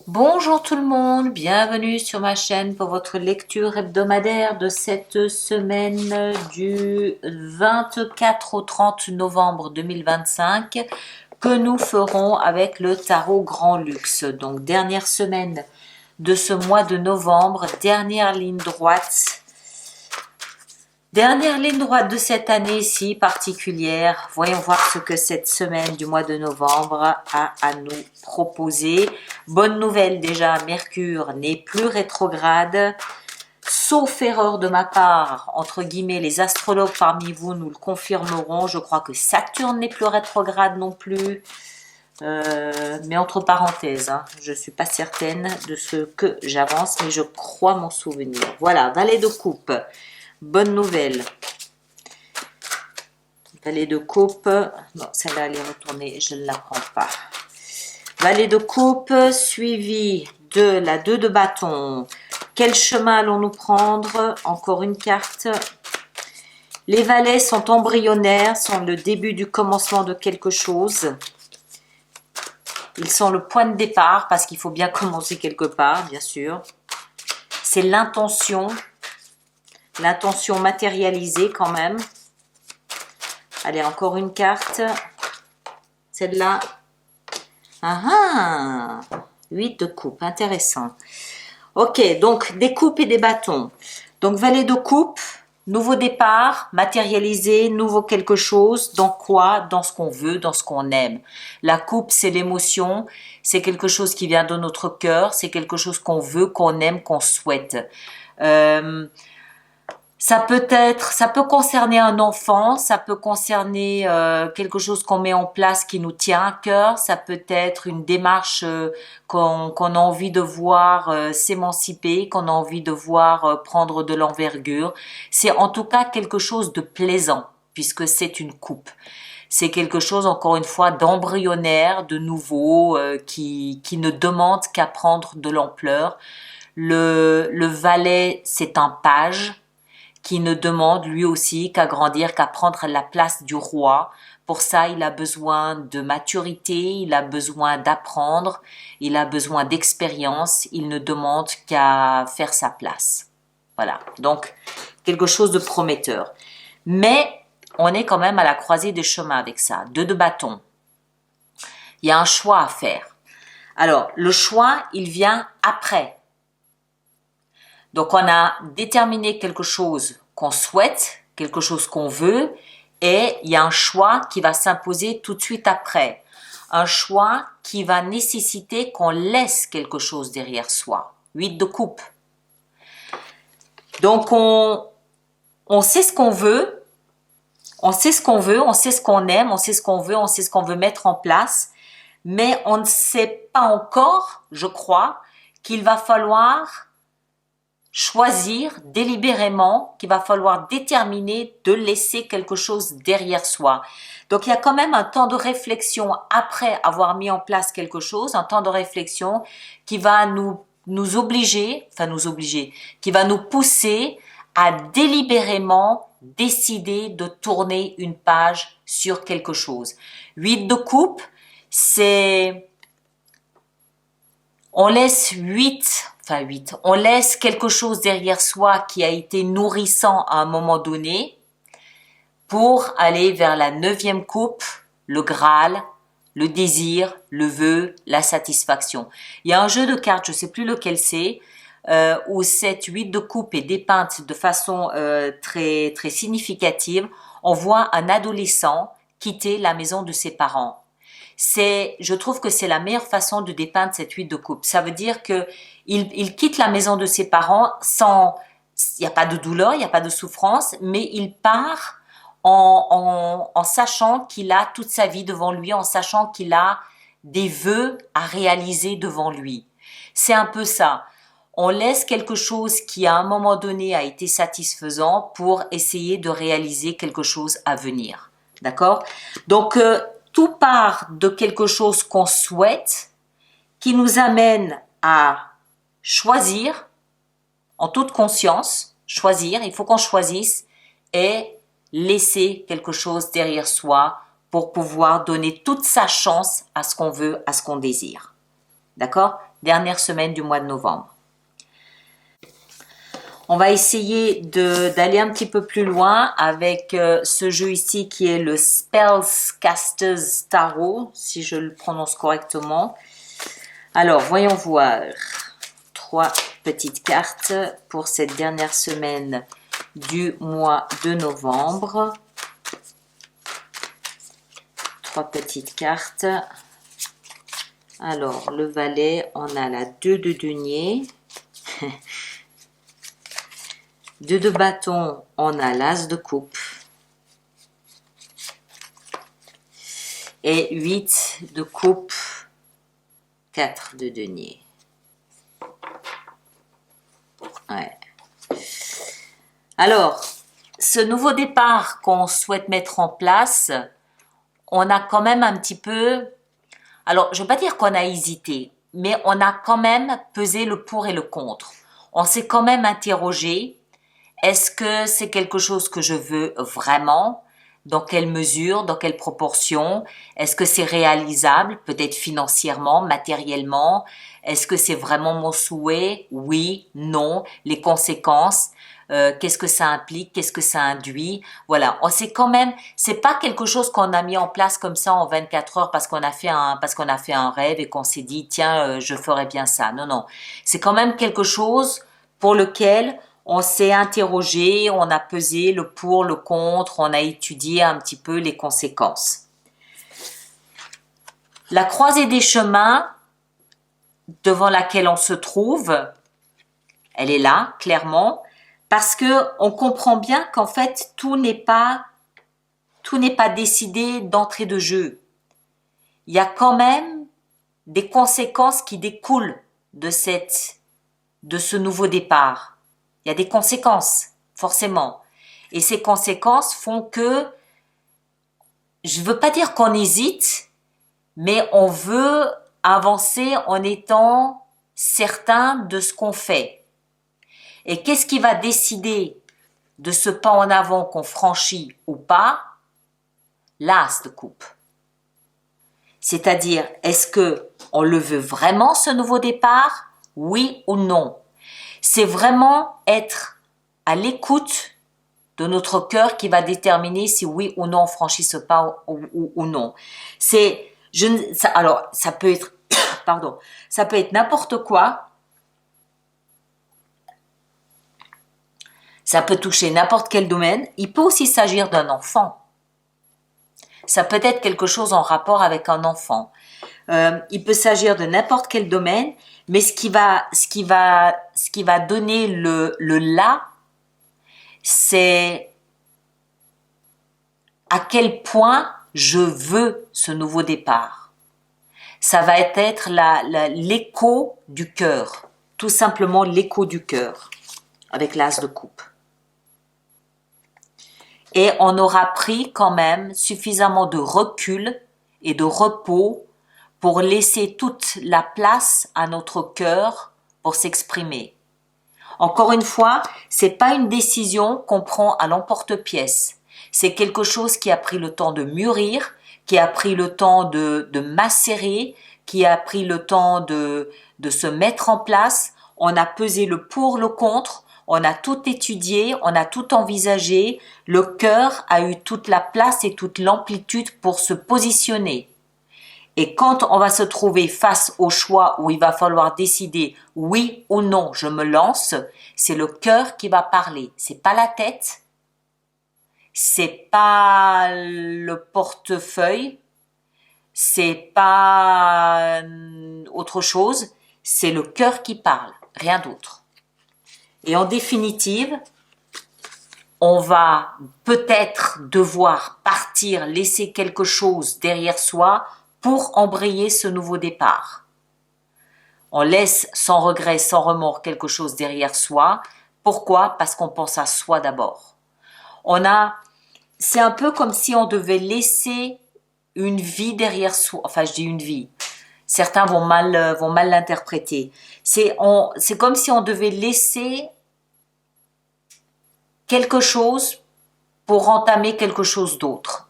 Bonjour tout le monde, bienvenue sur ma chaîne pour votre lecture hebdomadaire de cette semaine du 24 au 30 novembre 2025 que nous ferons avec le tarot Grand Luxe. Donc dernière semaine de ce mois de novembre, dernière ligne droite. Dernière ligne droite de cette année si particulière. Voyons voir ce que cette semaine du mois de novembre a à nous proposer. Bonne nouvelle déjà, Mercure n'est plus rétrograde. Sauf erreur de ma part, entre guillemets, les astrologues parmi vous nous le confirmeront. Je crois que Saturne n'est plus rétrograde non plus. Mais entre parenthèses, je ne suis pas certaine de ce que j'avance, mais je crois m'en souvenir. Voilà, Valet de coupe. Bonne nouvelle. Valet de coupe. Non, celle-là, elle est retournée. Je ne la prends pas. Valet de coupe suivi de la 2 de bâton. Quel chemin allons-nous prendre? Encore une carte. Les valets sont embryonnaires, sont le début du commencement de quelque chose. Ils sont le point de départ parce qu'il faut bien commencer quelque part, bien sûr. C'est l'intention. L'intention matérialisée quand même. Allez, encore une carte. Celle-là. 8 de coupe, intéressant. Ok, donc des coupes et des bâtons. Donc valet de coupe, nouveau départ, matérialisé, nouveau quelque chose. Dans quoi? Dans ce qu'on veut, dans ce qu'on aime. La coupe, c'est l'émotion. C'est quelque chose qui vient de notre cœur. C'est quelque chose qu'on veut, qu'on aime, qu'on souhaite. Ça peut concerner un enfant, ça peut concerner quelque chose qu'on met en place qui nous tient à cœur, ça peut être une démarche qu'on a envie de voir s'émanciper, qu'on a envie de voir prendre de l'envergure. C'est en tout cas quelque chose de plaisant, puisque c'est une coupe. C'est quelque chose, encore une fois, d'embryonnaire, de nouveau, qui ne demande qu'à prendre de l'ampleur. Le valet, c'est un page qui ne demande lui aussi qu'à grandir, qu'à prendre la place du roi. Pour ça, il a besoin de maturité, il a besoin d'apprendre, il a besoin d'expérience, il ne demande qu'à faire sa place. Voilà, donc quelque chose de prometteur. Mais on est quand même à la croisée des chemins avec ça. 2 de bâton. Il y a un choix à faire. Alors, le choix, il vient après. Donc, on a déterminé quelque chose qu'on souhaite, quelque chose qu'on veut, et il y a un choix qui va s'imposer tout de suite après. Un choix qui va nécessiter qu'on laisse quelque chose derrière soi. 8 de coupe. Donc, on sait ce qu'on veut, on sait ce qu'on veut, on sait ce qu'on aime, on sait ce qu'on veut, on sait ce qu'on veut mettre en place, mais on ne sait pas encore, je crois, qu'il va falloir choisir délibérément, qu'il va falloir déterminer de laisser quelque chose derrière soi. Donc il y a quand même un temps de réflexion après avoir mis en place quelque chose, un temps de réflexion qui va nous obliger, qui va nous pousser à délibérément décider de tourner une page sur quelque chose. 8 de coupe, c'est on laisse 8, on laisse quelque chose derrière soi qui a été nourrissant à un moment donné pour aller vers la 9e coupe, le Graal, le désir, le vœu, la satisfaction. Il y a un jeu de cartes, je ne sais plus lequel c'est, où cette 8 de coupe est dépeinte de façon très, très significative. On voit un adolescent quitter la maison de ses parents. Je trouve que c'est la meilleure façon de dépeindre cette 8 de coupe. Ça veut dire que il quitte la maison de ses parents il n'y a pas de douleur, il n'y a pas de souffrance, mais il part en sachant qu'il a toute sa vie devant lui, en sachant qu'il a des vœux à réaliser devant lui. C'est un peu ça. On laisse quelque chose qui à un moment donné a été satisfaisant pour essayer de réaliser quelque chose à venir. D'accord? Donc, tout part de quelque chose qu'on souhaite, qui nous amène à choisir, en toute conscience, choisir, il faut qu'on choisisse, et laisser quelque chose derrière soi pour pouvoir donner toute sa chance à ce qu'on veut, à ce qu'on désire. D'accord? dernière semaine du mois de novembre. On va essayer d'aller un petit peu plus loin avec ce jeu ici qui est le Spellcasters Tarot, si je le prononce correctement. Alors, voyons voir. 3 petites cartes pour cette dernière semaine du mois de novembre. 3 petites cartes. Alors, le valet, on a la 2 de denier. 2 de bâton, on a l'as de coupe. Et 8 de coupe, 4 de denier. Ouais. Alors, ce nouveau départ qu'on souhaite mettre en place, on a quand même un petit peu... Alors, je ne veux pas dire qu'on a hésité, mais on a quand même pesé le pour et le contre. On s'est quand même interrogé. Est-ce que c'est quelque chose que je veux vraiment? Dans quelle mesure? Dans quelle proportion? Est-ce que c'est réalisable? Peut-être financièrement, matériellement? Est-ce que c'est vraiment mon souhait? Oui, non. Les conséquences? Qu'est-ce que ça implique? Qu'est-ce que ça induit? Voilà. On sait quand même, c'est pas quelque chose qu'on a mis en place comme ça en 24 heures parce qu'on a fait un rêve et qu'on s'est dit, tiens, je ferais bien ça. Non, non. C'est quand même quelque chose pour lequel on s'est interrogé, on a pesé le pour, le contre, on a étudié un petit peu les conséquences. La croisée des chemins devant laquelle on se trouve, elle est là, clairement, parce que on comprend bien qu'en fait, tout n'est pas décidé d'entrée de jeu. Il y a quand même des conséquences qui découlent de ce nouveau départ. Il y a des conséquences, forcément. Et ces conséquences font que, je ne veux pas dire qu'on hésite, mais on veut avancer en étant certain de ce qu'on fait. Et qu'est-ce qui va décider de ce pas en avant qu'on franchit ou pas? L'as de coupe. C'est-à-dire, est-ce que on le veut vraiment, ce nouveau départ? Oui ou non? C'est vraiment être à l'écoute de notre cœur qui va déterminer si oui ou non on franchit ce pas ou non. Alors, ça peut être, pardon, ça peut être n'importe quoi. Ça peut toucher n'importe quel domaine. Il peut aussi s'agir d'un enfant. Ça peut être quelque chose en rapport avec un enfant. Il peut s'agir de n'importe quel domaine, mais ce qui va donner le là, c'est à quel point je veux ce nouveau départ. Ça va être l'écho du cœur, tout simplement l'écho du cœur, avec l'as de coupe. Et on aura pris quand même suffisamment de recul et de repos pour laisser toute la place à notre cœur pour s'exprimer. Encore une fois, c'est pas une décision qu'on prend à l'emporte-pièce. C'est quelque chose qui a pris le temps de mûrir, qui a pris le temps de macérer, qui a pris le temps de se mettre en place. On a pesé le pour, le contre. On a tout étudié, on a tout envisagé. Le cœur a eu toute la place et toute l'amplitude pour se positionner. Et quand on va se trouver face au choix où il va falloir décider oui ou non, je me lance, c'est le cœur qui va parler. C'est pas la tête, c'est pas le portefeuille, c'est pas autre chose, c'est le cœur qui parle, rien d'autre. Et en définitive, on va peut-être devoir partir, laisser quelque chose derrière soi pour embrayer ce nouveau départ. On laisse sans regret, sans remords quelque chose derrière soi. Pourquoi? Parce qu'on pense à soi d'abord. C'est un peu comme si on devait laisser une vie derrière soi. Enfin, je dis une vie. Certains vont mal l'interpréter. C'est comme si on devait laisser quelque chose pour entamer quelque chose d'autre.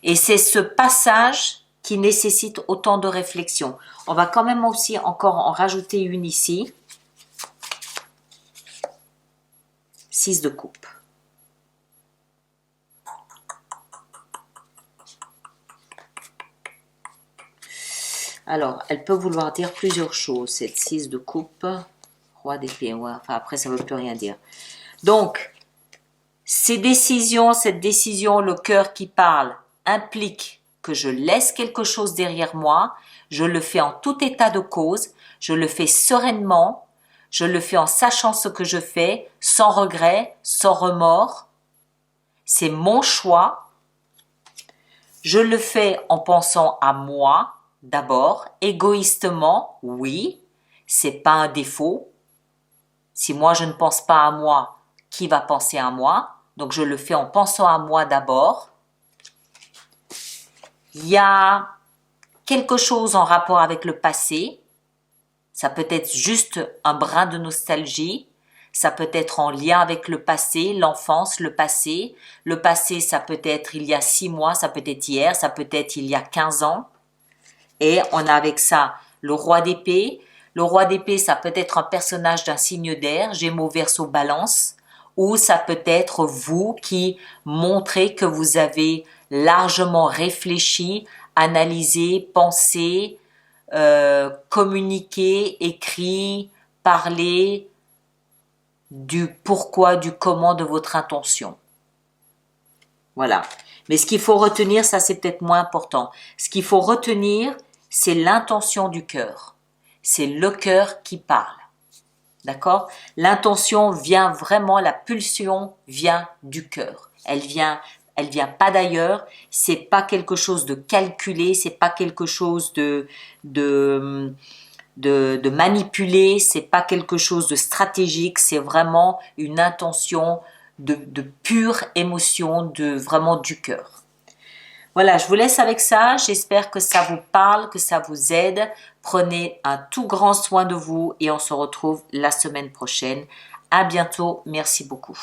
Et c'est ce passage qui nécessite autant de réflexion. On va quand même aussi encore en rajouter une ici. 6 de coupe. Alors, elle peut vouloir dire plusieurs choses, cette 6 de coupe. Roi d'épée, ouais. Enfin, après, ça ne veut plus rien dire. Donc, cette décision, le cœur qui parle, implique que je laisse quelque chose derrière moi. Je le fais en tout état de cause. Je le fais sereinement. Je le fais en sachant ce que je fais, sans regret, sans remords. C'est mon choix. Je le fais en pensant à moi. D'abord, égoïstement, oui, c'est pas un défaut. Si moi je ne pense pas à moi, qui va penser à moi? Donc je le fais en pensant à moi d'abord. Il y a quelque chose en rapport avec le passé. Ça peut être juste un brin de nostalgie. Ça peut être en lien avec le passé, l'enfance, le passé. Le passé, ça peut être il y a 6 mois, ça peut être hier, ça peut être il y a 15 ans. Et on a avec ça le roi d'épée. Le roi d'épée, ça peut être un personnage d'un signe d'air, Gémeaux, Verseau, Balance, ou ça peut être vous qui montrez que vous avez largement réfléchi, analysé, pensé, communiqué, écrit, parlé du pourquoi, du comment de votre intention. Voilà. Mais ce qu'il faut retenir, ça c'est peut-être moins important. Ce qu'il faut retenir, c'est l'intention du cœur. C'est le cœur qui parle. D'accord? L'intention vient vraiment, la pulsion vient du cœur. Elle vient pas d'ailleurs. C'est pas quelque chose de calculé, c'est pas quelque chose de manipuler, c'est pas quelque chose de stratégique, c'est vraiment une intention de pure émotion, vraiment du cœur. Voilà, je vous laisse avec ça. J'espère que ça vous parle, que ça vous aide. Prenez un tout grand soin de vous et on se retrouve la semaine prochaine. À bientôt. Merci beaucoup.